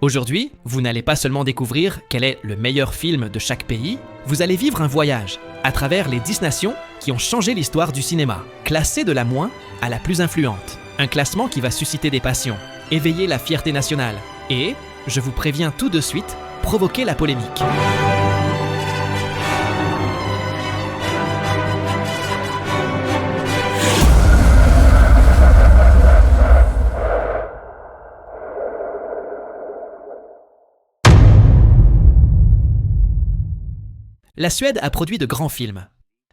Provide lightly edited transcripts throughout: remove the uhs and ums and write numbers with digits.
Aujourd'hui, vous n'allez pas seulement découvrir quel est le meilleur film de chaque pays, vous allez vivre un voyage à travers les 10 nations qui ont changé l'histoire du cinéma, classées de la moins à la plus influente. Un classement qui va susciter des passions, éveiller la fierté nationale et, je vous préviens tout de suite, provoquer la polémique. La Suède a produit de grands films,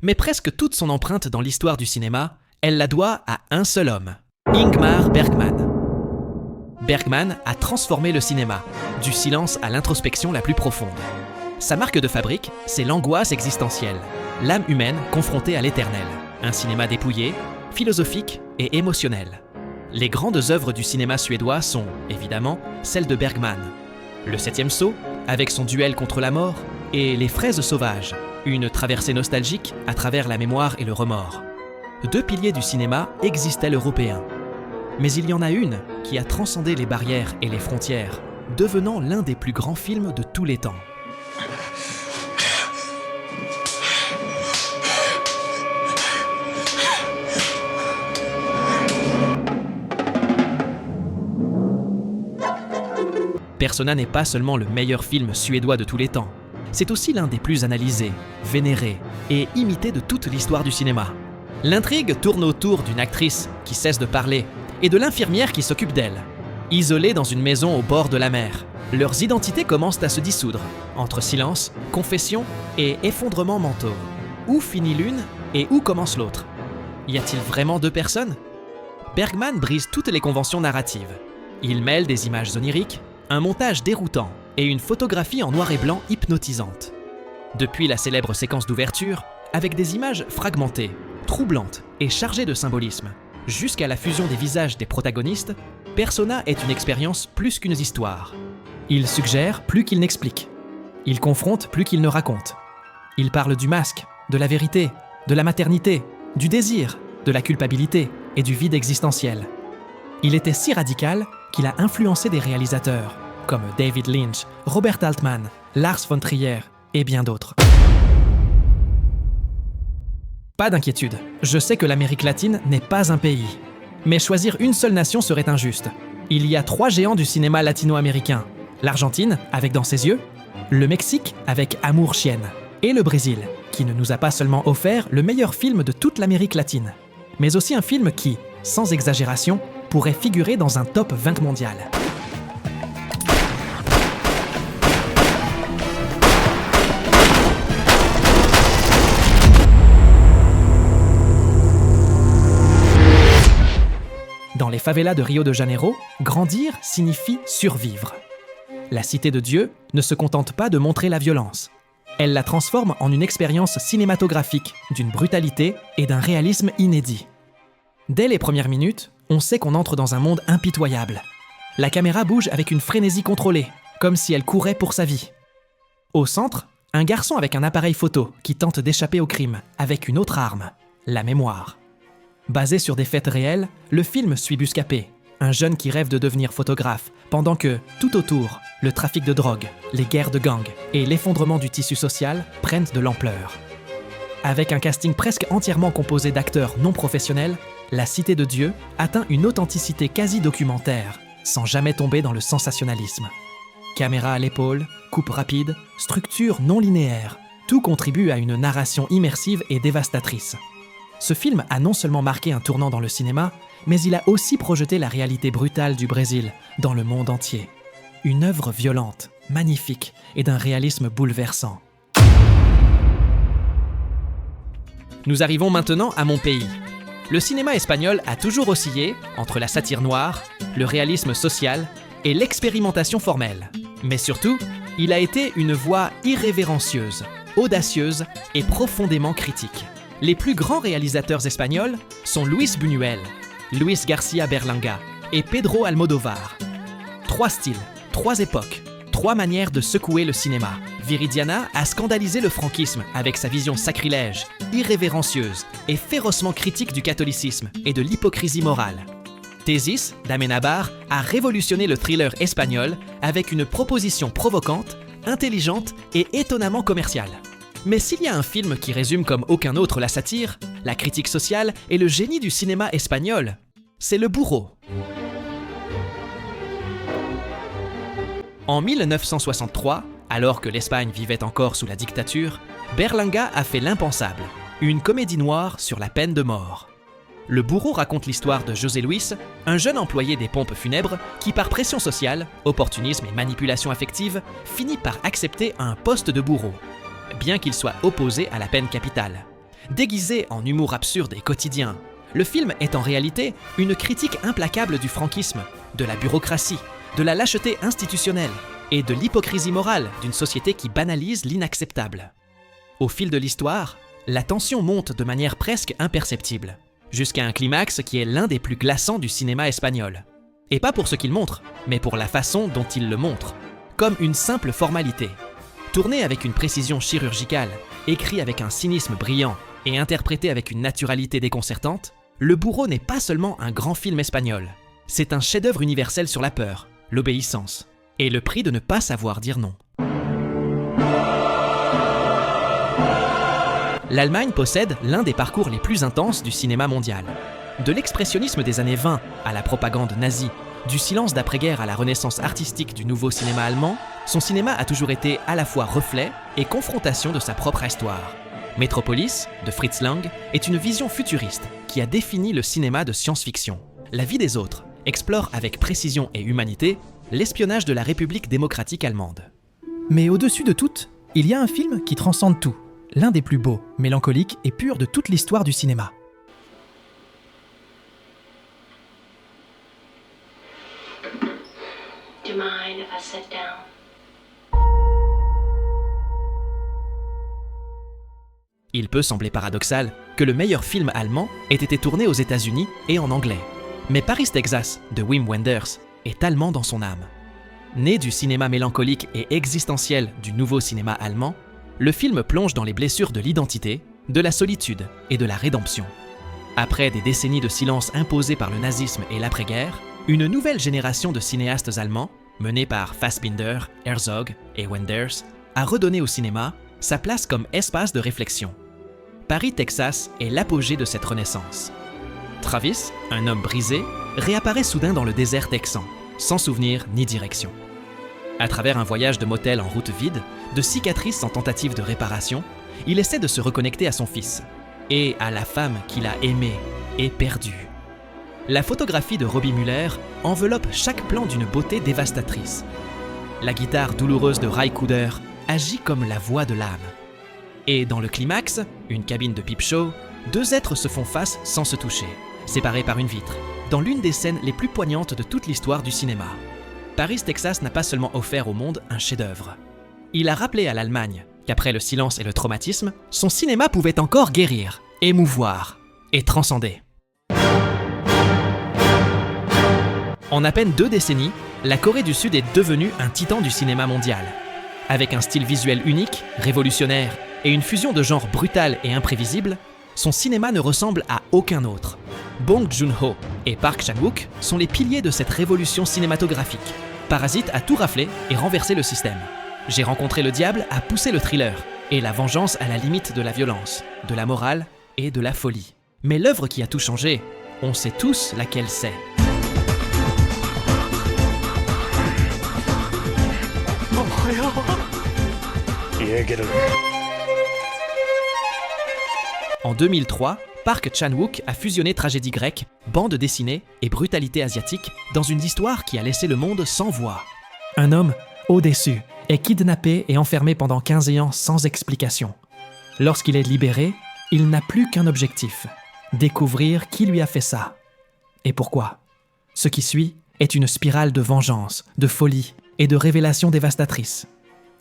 mais presque toute son empreinte dans l'histoire du cinéma, elle la doit à un seul homme, Ingmar Bergman. Bergman a transformé le cinéma, du silence à l'introspection la plus profonde. Sa marque de fabrique, c'est l'angoisse existentielle, l'âme humaine confrontée à l'éternel, un cinéma dépouillé, philosophique et émotionnel. Les grandes œuvres du cinéma suédois sont, évidemment, celles de Bergman. Le Septième Saut, avec son duel contre la mort, et Les Fraises sauvages, une traversée nostalgique à travers la mémoire et le remords. Deux piliers du cinéma existaient l'européen. Mais il y en a une qui a transcendé les barrières et les frontières, devenant l'un des plus grands films de tous les temps. Persona n'est pas seulement le meilleur film suédois de tous les temps, c'est aussi l'un des plus analysés, vénérés et imités de toute l'histoire du cinéma. L'intrigue tourne autour d'une actrice qui cesse de parler et de l'infirmière qui s'occupe d'elle. Isolées dans une maison au bord de la mer, leurs identités commencent à se dissoudre, entre silence, confession et effondrement mentaux. Où finit l'une et où commence l'autre? Y a-t-il vraiment deux personnes? Bergman brise toutes les conventions narratives. Il mêle des images oniriques, un montage déroutant et une photographie en noir et blanc hypnotisante. Depuis la célèbre séquence d'ouverture, avec des images fragmentées, troublantes et chargées de symbolisme, jusqu'à la fusion des visages des protagonistes, Persona est une expérience plus qu'une histoire. Il suggère plus qu'il n'explique. Il confronte plus qu'il ne raconte. Il parle du masque, de la vérité, de la maternité, du désir, de la culpabilité et du vide existentiel. Il était si radical qu'il a influencé des réalisateurs comme David Lynch, Robert Altman, Lars von Trier et bien d'autres. Pas d'inquiétude, je sais que l'Amérique latine n'est pas un pays. Mais choisir une seule nation serait injuste. Il y a 3 géants du cinéma latino-américain. L'Argentine, avec Dans ses yeux, le Mexique, avec Amour chienne, et le Brésil, qui ne nous a pas seulement offert le meilleur film de toute l'Amérique latine, mais aussi un film qui, sans exagération, pourrait figurer dans un top 20 mondial. Dans les favelas de Rio de Janeiro, grandir signifie survivre. La Cité de Dieu ne se contente pas de montrer la violence. Elle la transforme en une expérience cinématographique d'une brutalité et d'un réalisme inédit. Dès les premières minutes, on sait qu'on entre dans un monde impitoyable. La caméra bouge avec une frénésie contrôlée, comme si elle courait pour sa vie. Au centre, un garçon avec un appareil photo qui tente d'échapper au crime avec une autre arme, la mémoire. Basé sur des faits réels, le film suit Buscapé, un jeune qui rêve de devenir photographe, pendant que, tout autour, le trafic de drogue, les guerres de gangs et l'effondrement du tissu social prennent de l'ampleur. Avec un casting presque entièrement composé d'acteurs non professionnels, La Cité de Dieu atteint une authenticité quasi documentaire, sans jamais tomber dans le sensationnalisme. Caméra à l'épaule, coupe rapide, structure non linéaire, tout contribue à une narration immersive et dévastatrice. Ce film a non seulement marqué un tournant dans le cinéma, mais il a aussi projeté la réalité brutale du Brésil dans le monde entier. Une œuvre violente, magnifique et d'un réalisme bouleversant. Nous arrivons maintenant à mon pays. Le cinéma espagnol a toujours oscillé entre la satire noire, le réalisme social et l'expérimentation formelle. Mais surtout, il a été une voix irrévérencieuse, audacieuse et profondément critique. Les plus grands réalisateurs espagnols sont Luis Buñuel, Luis García Berlanga et Pedro Almodóvar. 3 styles, 3 époques, 3 manières de secouer le cinéma. Viridiana a scandalisé le franquisme avec sa vision sacrilège, irrévérencieuse et férocement critique du catholicisme et de l'hypocrisie morale. Thésis d'Amenábar a révolutionné le thriller espagnol avec une proposition provocante, intelligente et étonnamment commerciale. Mais s'il y a un film qui résume comme aucun autre la satire, la critique sociale et le génie du cinéma espagnol, c'est Le Bourreau. En 1963, alors que l'Espagne vivait encore sous la dictature, Berlanga a fait l'impensable, une comédie noire sur la peine de mort. Le Bourreau raconte l'histoire de José Luis, un jeune employé des pompes funèbres qui, par pression sociale, opportunisme et manipulation affective, finit par accepter un poste de bourreau, bien qu'il soit opposé à la peine capitale. Déguisé en humour absurde et quotidien, le film est en réalité une critique implacable du franquisme, de la bureaucratie, de la lâcheté institutionnelle et de l'hypocrisie morale d'une société qui banalise l'inacceptable. Au fil de l'histoire, la tension monte de manière presque imperceptible, jusqu'à un climax qui est l'un des plus glaçants du cinéma espagnol. Et pas pour ce qu'il montre, mais pour la façon dont il le montre, comme une simple formalité. Tourné avec une précision chirurgicale, écrit avec un cynisme brillant et interprété avec une naturalité déconcertante, Le Bourreau n'est pas seulement un grand film espagnol, c'est un chef-d'œuvre universel sur la peur, l'obéissance, et le prix de ne pas savoir dire non. L'Allemagne possède l'un des parcours les plus intenses du cinéma mondial. De l'expressionnisme des années 20 à la propagande nazie, du silence d'après-guerre à la renaissance artistique du nouveau cinéma allemand, son cinéma a toujours été à la fois reflet et confrontation de sa propre histoire. Metropolis, de Fritz Lang, est une vision futuriste qui a défini le cinéma de science-fiction. La vie des autres explore avec précision et humanité l'espionnage de la République démocratique allemande. Mais au-dessus de tout, il y a un film qui transcende tout. L'un des plus beaux, mélancoliques et purs de toute l'histoire du cinéma. Do you mind if I sit down? Il peut sembler paradoxal que le meilleur film allemand ait été tourné aux États-Unis et en anglais. Mais Paris, Texas, de Wim Wenders, est allemand dans son âme. Né du cinéma mélancolique et existentiel du nouveau cinéma allemand, le film plonge dans les blessures de l'identité, de la solitude et de la rédemption. Après des décennies de silence imposées par le nazisme et l'après-guerre, une nouvelle génération de cinéastes allemands, menée par Fassbinder, Herzog et Wenders, a redonné au cinéma sa place comme espace de réflexion. Paris, Texas est l'apogée de cette renaissance. Travis, un homme brisé, réapparaît soudain dans le désert texan, sans souvenir ni direction. À travers un voyage de motel en route vide, de cicatrices en tentative de réparation, il essaie de se reconnecter à son fils et à la femme qu'il a aimée et perdue. La photographie de Robbie Muller enveloppe chaque plan d'une beauté dévastatrice. La guitare douloureuse de Ry Cooder agit comme la voix de l'âme. Et dans le climax, une cabine de peep show, deux êtres se font face sans se toucher, séparés par une vitre, dans l'une des scènes les plus poignantes de toute l'histoire du cinéma. Paris, Texas n'a pas seulement offert au monde un chef-d'œuvre. Il a rappelé à l'Allemagne qu'après le silence et le traumatisme, son cinéma pouvait encore guérir, émouvoir et transcender. En à peine 2 décennies, la Corée du Sud est devenue un titan du cinéma mondial. Avec un style visuel unique, révolutionnaire et une fusion de genres brutale et imprévisible, son cinéma ne ressemble à aucun autre. Bong Joon-ho et Park Chan-wook sont les piliers de cette révolution cinématographique. Parasite a tout raflé et renversé le système. J'ai rencontré le diable a poussé le thriller et la vengeance à la limite de la violence, de la morale et de la folie. Mais l'œuvre qui a tout changé, on sait tous laquelle c'est. En 2003, Park Chan-wook a fusionné tragédie grecque, bande dessinée et brutalité asiatique dans une histoire qui a laissé le monde sans voix. Un homme, au-dessus, est kidnappé et enfermé pendant 15 ans sans explication. Lorsqu'il est libéré, il n'a plus qu'un objectif, découvrir qui lui a fait ça. Et pourquoi ? Ce qui suit est une spirale de vengeance, de folie et de révélations dévastatrices.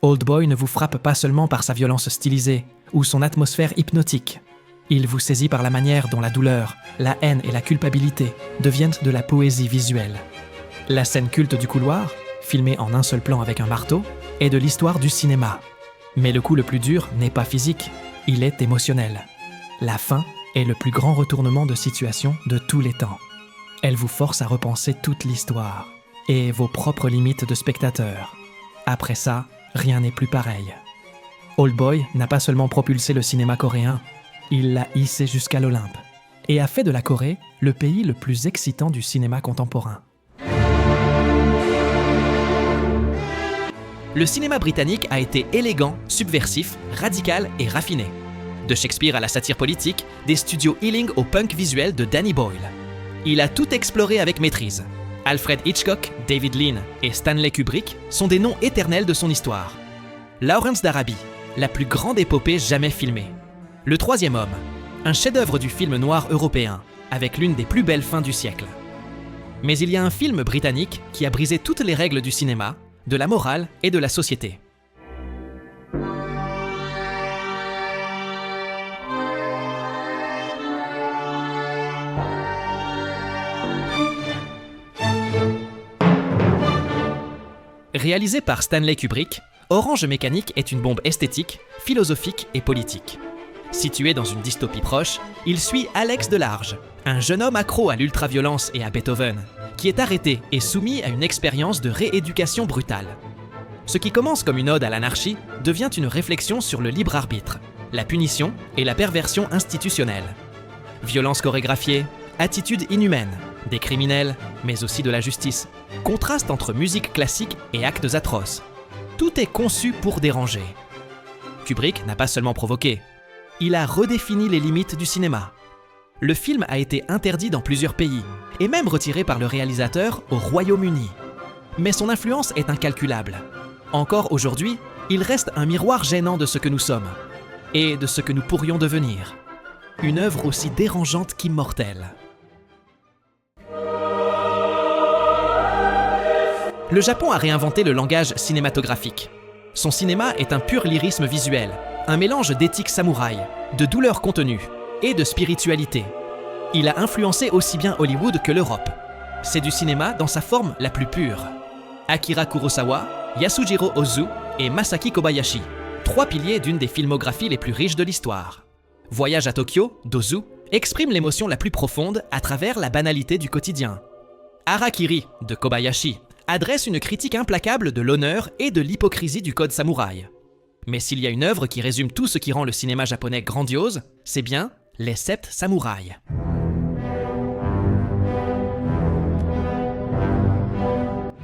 Oldboy ne vous frappe pas seulement par sa violence stylisée ou son atmosphère hypnotique. Il vous saisit par la manière dont la douleur, la haine et la culpabilité deviennent de la poésie visuelle. La scène culte du couloir, filmée en un seul plan avec un marteau, est de l'histoire du cinéma. Mais le coup le plus dur n'est pas physique, il est émotionnel. La fin est le plus grand retournement de situation de tous les temps. Elle vous force à repenser toute l'histoire et vos propres limites de spectateur. Après ça, rien n'est plus pareil. Oldboy n'a pas seulement propulsé le cinéma coréen, il l'a hissé jusqu'à l'Olympe et a fait de la Corée le pays le plus excitant du cinéma contemporain. Le cinéma britannique a été élégant, subversif, radical et raffiné. De Shakespeare à la satire politique, des studios Ealing au punk visuel de Danny Boyle. Il a tout exploré avec maîtrise. Alfred Hitchcock, David Lean et Stanley Kubrick sont des noms éternels de son histoire. Lawrence d'Arabie, la plus grande épopée jamais filmée. Le troisième homme, un chef-d'œuvre du film noir européen, avec l'une des plus belles fins du siècle. Mais il y a un film britannique qui a brisé toutes les règles du cinéma, de la morale et de la société. Réalisé par Stanley Kubrick, Orange Mécanique est une bombe esthétique, philosophique et politique. Situé dans une dystopie proche, il suit Alex Delarge, un jeune homme accro à l'ultraviolence et à Beethoven, qui est arrêté et soumis à une expérience de rééducation brutale. Ce qui commence comme une ode à l'anarchie devient une réflexion sur le libre arbitre, la punition et la perversion institutionnelle. Violence chorégraphiée, attitudes inhumaines, des criminels, mais aussi de la justice, contraste entre musique classique et actes atroces. Tout est conçu pour déranger. Kubrick n'a pas seulement provoqué, il a redéfini les limites du cinéma. Le film a été interdit dans plusieurs pays, et même retiré par le réalisateur au Royaume-Uni. Mais son influence est incalculable. Encore aujourd'hui, il reste un miroir gênant de ce que nous sommes, et de ce que nous pourrions devenir. Une œuvre aussi dérangeante qu'immortelle. Le Japon a réinventé le langage cinématographique. Son cinéma est un pur lyrisme visuel, un mélange d'éthique samouraï, de douleur contenue et de spiritualité. Il a influencé aussi bien Hollywood que l'Europe. C'est du cinéma dans sa forme la plus pure. Akira Kurosawa, Yasujiro Ozu et Masaki Kobayashi, trois piliers d'une des filmographies les plus riches de l'histoire. Voyage à Tokyo, d'Ozu, exprime l'émotion la plus profonde à travers la banalité du quotidien. Harakiri, de Kobayashi, adresse une critique implacable de l'honneur et de l'hypocrisie du code samouraï. Mais s'il y a une œuvre qui résume tout ce qui rend le cinéma japonais grandiose, c'est bien Les 7 samouraïs.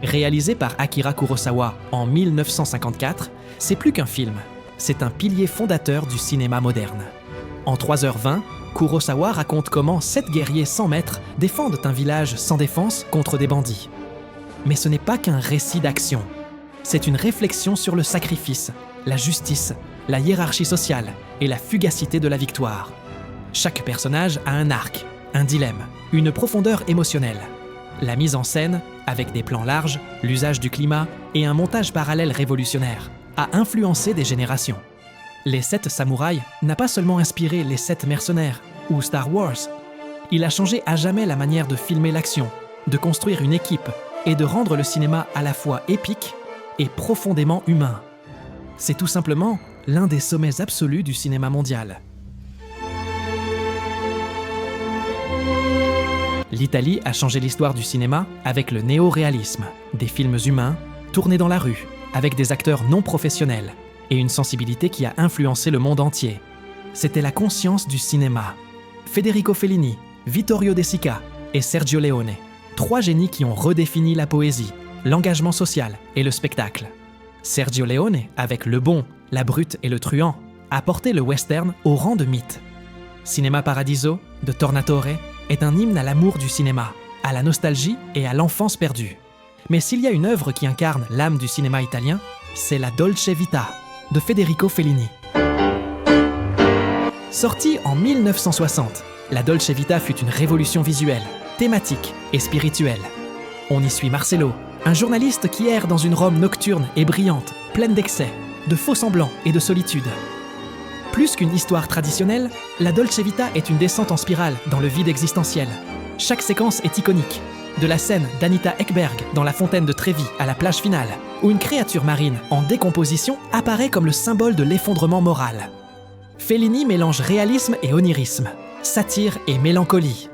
Réalisé par Akira Kurosawa en 1954, c'est plus qu'un film, c'est un pilier fondateur du cinéma moderne. En 3h20, Kurosawa raconte comment 7 guerriers sans maître défendent un village sans défense contre des bandits. Mais ce n'est pas qu'un récit d'action, c'est une réflexion sur le sacrifice, la justice, la hiérarchie sociale et la fugacité de la victoire. Chaque personnage a un arc, un dilemme, une profondeur émotionnelle. La mise en scène, avec des plans larges, l'usage du climat et un montage parallèle révolutionnaire, a influencé des générations. Les 7 samouraïs n'a pas seulement inspiré les 7 mercenaires ou Star Wars. Il a changé à jamais la manière de filmer l'action, de construire une équipe et de rendre le cinéma à la fois épique et profondément humain. C'est tout simplement l'un des sommets absolus du cinéma mondial. L'Italie a changé l'histoire du cinéma avec le néo-réalisme, des films humains, tournés dans la rue, avec des acteurs non professionnels, et une sensibilité qui a influencé le monde entier. C'était la conscience du cinéma. Federico Fellini, Vittorio De Sica et Sergio Leone, 3 génies qui ont redéfini la poésie, l'engagement social et le spectacle. Sergio Leone, avec Le Bon, La Brute et Le Truand, a porté le western au rang de mythe. Cinema Paradiso, de Tornatore, est un hymne à l'amour du cinéma, à la nostalgie et à l'enfance perdue. Mais s'il y a une œuvre qui incarne l'âme du cinéma italien, c'est la Dolce Vita, de Federico Fellini. Sortie en 1960, la Dolce Vita fut une révolution visuelle, thématique et spirituelle. On y suit Marcello, un journaliste qui erre dans une Rome nocturne et brillante, pleine d'excès, de faux-semblants et de solitude. Plus qu'une histoire traditionnelle, la Dolce Vita est une descente en spirale dans le vide existentiel. Chaque séquence est iconique, de la scène d'Anita Ekberg dans la fontaine de Trévi à la plage finale, où une créature marine en décomposition apparaît comme le symbole de l'effondrement moral. Fellini mélange réalisme et onirisme, satire et mélancolie.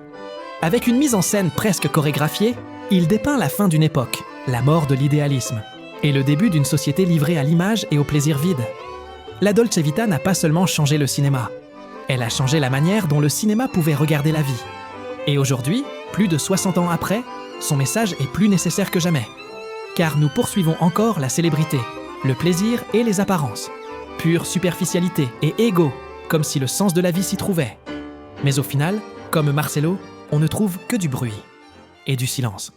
Avec une mise en scène presque chorégraphiée, il dépeint la fin d'une époque, la mort de l'idéalisme, et le début d'une société livrée à l'image et au plaisir vide. La Dolce Vita n'a pas seulement changé le cinéma, elle a changé la manière dont le cinéma pouvait regarder la vie. Et aujourd'hui, plus de 60 ans après, son message est plus nécessaire que jamais. Car nous poursuivons encore la célébrité, le plaisir et les apparences. Pure superficialité et ego, comme si le sens de la vie s'y trouvait. Mais au final, comme Marcelo, on ne trouve que du bruit et du silence.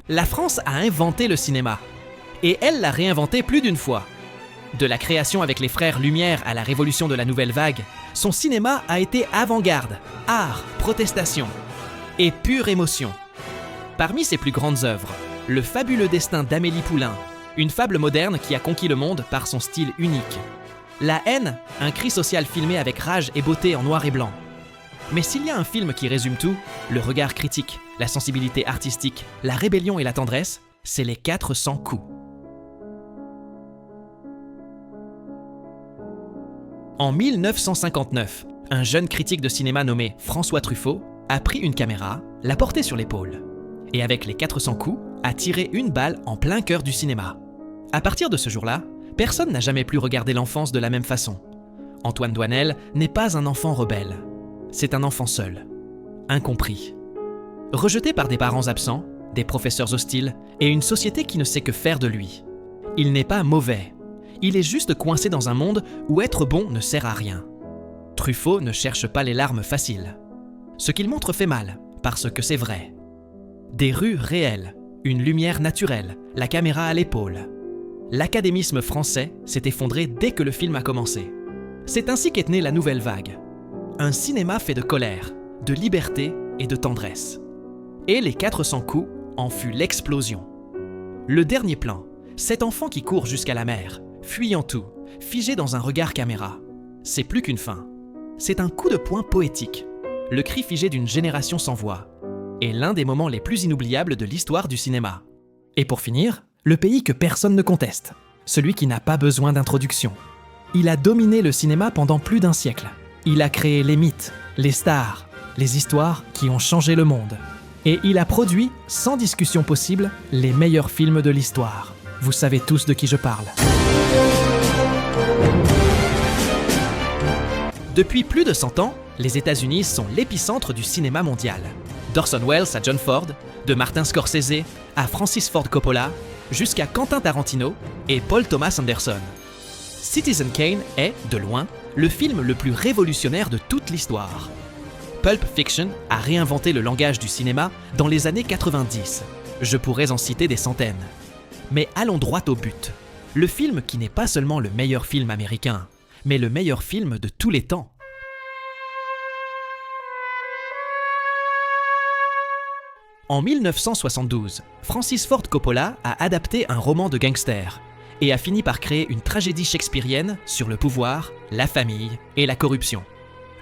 La France a inventé le cinéma. Et elle l'a réinventé plus d'une fois. De la création avec les frères Lumière à la révolution de la Nouvelle Vague, son cinéma a été avant-garde, art, protestation et pure émotion. Parmi ses plus grandes œuvres, Le fabuleux destin d'Amélie Poulain, une fable moderne qui a conquis le monde par son style unique. La haine, un cri social filmé avec rage et beauté en noir et blanc. Mais s'il y a un film qui résume tout, le regard critique, la sensibilité artistique, la rébellion et la tendresse, c'est Les 400 coups. En 1959, un jeune critique de cinéma nommé François Truffaut a pris une caméra, l'a portée sur l'épaule, et avec Les 400 coups, a tiré une balle en plein cœur du cinéma. À partir de ce jour-là, personne n'a jamais plus regardé l'enfance de la même façon. Antoine Doinel n'est pas un enfant rebelle. C'est un enfant seul, incompris. Rejeté par des parents absents, des professeurs hostiles et une société qui ne sait que faire de lui. Il n'est pas mauvais. Il est juste coincé dans un monde où être bon ne sert à rien. Truffaut ne cherche pas les larmes faciles. Ce qu'il montre fait mal, parce que c'est vrai. Des rues réelles, une lumière naturelle, la caméra à l'épaule. L'académisme français s'est effondré dès que le film a commencé. C'est ainsi qu'est née la Nouvelle Vague. Un cinéma fait de colère, de liberté et de tendresse. Et Les 400 coups en fut l'explosion. Le dernier plan, cet enfant qui court jusqu'à la mer, fuyant tout, figé dans un regard caméra. C'est plus qu'une fin. C'est un coup de poing poétique, le cri figé d'une génération sans voix, et l'un des moments les plus inoubliables de l'histoire du cinéma. Et pour finir, le pays que personne ne conteste, celui qui n'a pas besoin d'introduction. Il a dominé le cinéma pendant plus d'un siècle. Il a créé les mythes, les stars, les histoires qui ont changé le monde. Et il a produit, sans discussion possible, les meilleurs films de l'histoire. Vous savez tous de qui je parle. Depuis plus de 100 ans, les États-Unis sont l'épicentre du cinéma mondial. D'Orson Welles à John Ford, de Martin Scorsese à Francis Ford Coppola, jusqu'à Quentin Tarantino et Paul Thomas Anderson. Citizen Kane est, de loin, le film le plus révolutionnaire de toute l'histoire. Pulp Fiction a réinventé le langage du cinéma dans les années 90. Je pourrais en citer des centaines. Mais allons droit au but. Le film qui n'est pas seulement le meilleur film américain, mais le meilleur film de tous les temps. En 1972, Francis Ford Coppola a adapté un roman de gangster et a fini par créer une tragédie shakespearienne sur le pouvoir, la famille et la corruption.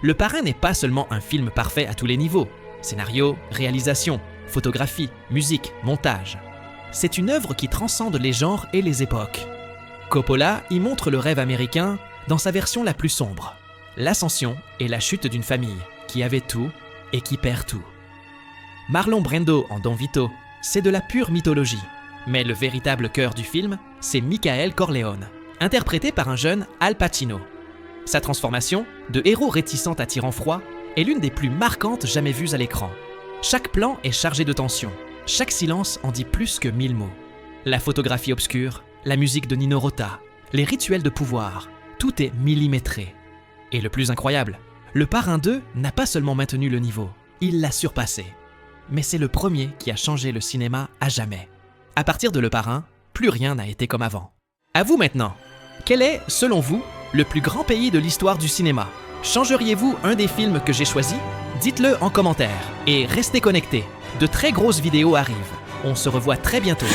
Le Parrain n'est pas seulement un film parfait à tous les niveaux, scénario, réalisation, photographie, musique, montage. C'est une œuvre qui transcende les genres et les époques. Coppola y montre le rêve américain dans sa version la plus sombre, l'ascension et la chute d'une famille qui avait tout et qui perd tout. Marlon Brando en Don Vito, c'est de la pure mythologie, mais le véritable cœur du film, c'est Michael Corleone, interprété par un jeune Al Pacino. Sa transformation, de héros réticent attirant froid, est l'une des plus marquantes jamais vues à l'écran. Chaque plan est chargé de tension, chaque silence en dit plus que 1000 mots. La photographie obscure, la musique de Nino Rota, les rituels de pouvoir, tout est millimétré. Et le plus incroyable, Le Parrain 2 n'a pas seulement maintenu le niveau, il l'a surpassé. Mais c'est le premier qui a changé le cinéma à jamais. À partir de Le Parrain, plus rien n'a été comme avant. À vous maintenant, quel est, selon vous, le plus grand pays de l'histoire du cinéma? Changeriez-vous un des films que j'ai choisis? Dites-le en commentaire et restez connectés. De très grosses vidéos arrivent. On se revoit très bientôt.